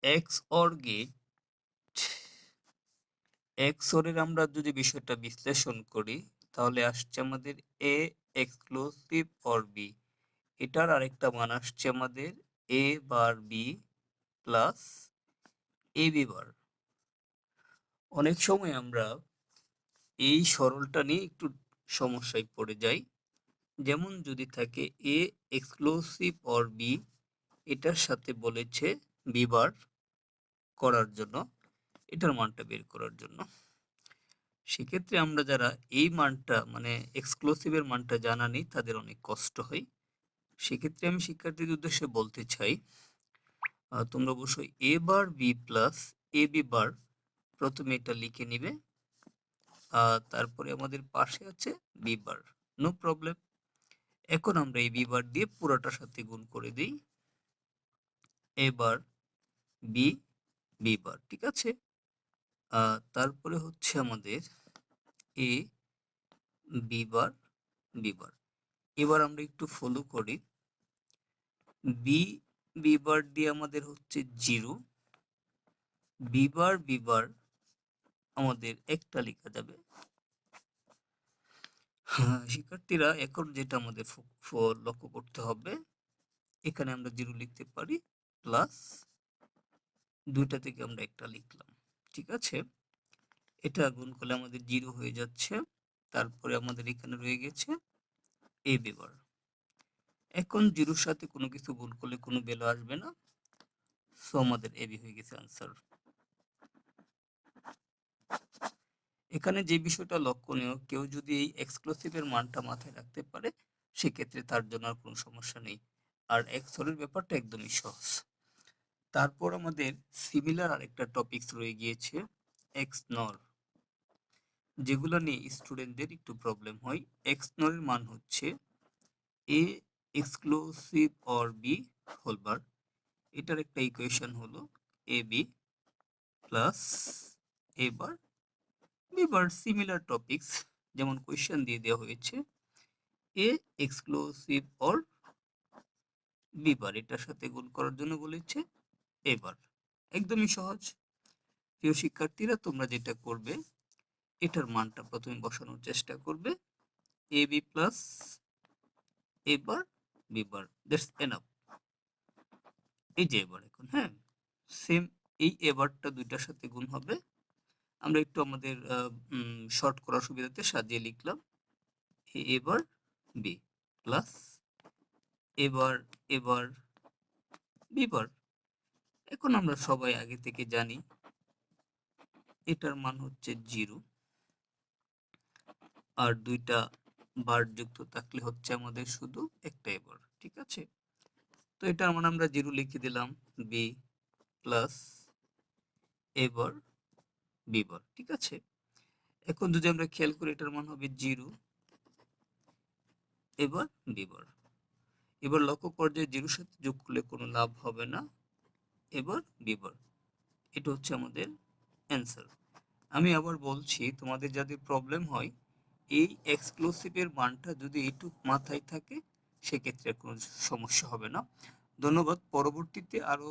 XOR gate XOR এর আমরা যদি বিষয়টা বিশ্লেষণ করি তাহলে আসছে আমাদের A এক্সক্লুসিভ অর B। এটার আরেকটা মান আসছে আমাদের A bar B plus AB বার। অনেক সময় আমরা এই সরলটা নিয়ে একটু সমস্যায় পড়ে যাই। যেমন যদি থাকে A এক্সক্লুসিভ অর B, এটার সাথে বলেছে B বার করার জন্য, এটার মানটা বের করার জন্য। সেক্ষেত্রে আমরা যারা এই মানটা মানে এক্সক্লুসিভের মানটা জানা নেই তাদের অনেক কষ্ট হয়। সেক্ষেত্রে আমি শিক্ষার্থীদের উদ্দেশ্যে বলতে চাই তোমরা অবশ্যই এ bar B plus A B বার প্রথমে এটা লিখে নিবে, তারপরে আমাদের পাশে আছে বি বার, নো প্রবলেম। এখন আমরা এই বি বার দিয়ে পুরোটার সাথে গুণ করে দিই, এ বার বি বি বার, ঠিক আছে। তারপরে হচ্ছে আমাদের এ বি বার বি বার। এবার আমরা একটু ফলো করি, বি বি বার দিয়ে আমাদের হচ্ছে 0, বি বার বি বার আমাদের একটা লেখা যাবে। শিক্ষার্থীরা এখন যেটা আমাদের লক্ষ্য করতে হবে, এখানে আমরা 0 লিখতে পারি প্লাস দুইটা থেকে আমরা একটা লিখলাম, ঠিক আছে। এটা গুণ করলে আমাদের 0 হয়ে যাচ্ছে, তারপরে আমাদের এখানে রয়ে গেছে এ বি বার। এখন 0-র সাথে কোনো কিছু গুণ করলে কোনো ভ্যালু আসবে না, সো আমাদের এ বি হয়ে গেছে আনসার। এখানে যে বিষয়টা লক্ষণীয়, কেউ যদি এই এক্সক্লুসিভের মানটা মাথায় রাখতে পারে সেক্ষেত্রে তার জন্য আর কোনো সমস্যা নেই। আর XOR এর ব্যাপারটা একদমই সহজ। তারপর আমাদের সিমিলার আরেকটা টপিকস রয়ে গিয়েছে XNOR, যেগুলো নিয়ে স্টুডেন্টদের একটু প্রবলেম হয়। XNOR এর মান হচ্ছে A exclusive or B whole bar. এটার একটা ইকুয়েশন হলো AB plus A bar B bar. Similar topics, যেমন কোয়েশ্চেন দিয়ে দেওয়া হয়েছে A exclusive or B bar, এটার সাথে গুণ করার জন্য বলেছে A বার। একদমই সহজ। প্রিয় শিক্ষার্থীরা, তোমরা যেটা করবে এটার মানটা প্রথমে বসানোর চেষ্টা করবে, A B plus A bar B bar, that's enough. এই যে এবার এখন হ্যাঁ সেম এই এবারটা দুইটার সাথে গুণ হবে। আমরা একটু আমাদের শর্ট করার সুবিধাতে সাজিয়ে লিখলাম এবার বি প্লাস এবার এবার বি বার। এখন আমরা সবাই আগে থেকে জানি এটার মান হচ্ছে 0, আর দুইটা বার যুক্ত থাকলে হচ্ছে আমাদের শুধু একটা এবার, ঠিক আছে। তো এটার মান আমরা 0 লিখে দিলাম, বি প্লাস এবার বি বার, ঠিক আছে। এখন যদি আমরা খেয়াল করি এটার মান হবে 0 এবার বি বার। এবার লক্ষ্য পর্যায়ে 0-র সাথে যোগ করলে কোনো লাভ হবে না, এবার বি বার। এটা হচ্ছে আমাদের অ্যান্সার। আমি আবার বলছি, তোমাদের যাদের প্রবলেম হয় এই এক্সক্লুসিভের মানটা যদি এইটুক মাথায় থাকে সেক্ষেত্রে কোনো সমস্যা হবে না। ধন্যবাদ। পরবর্তীতে আরো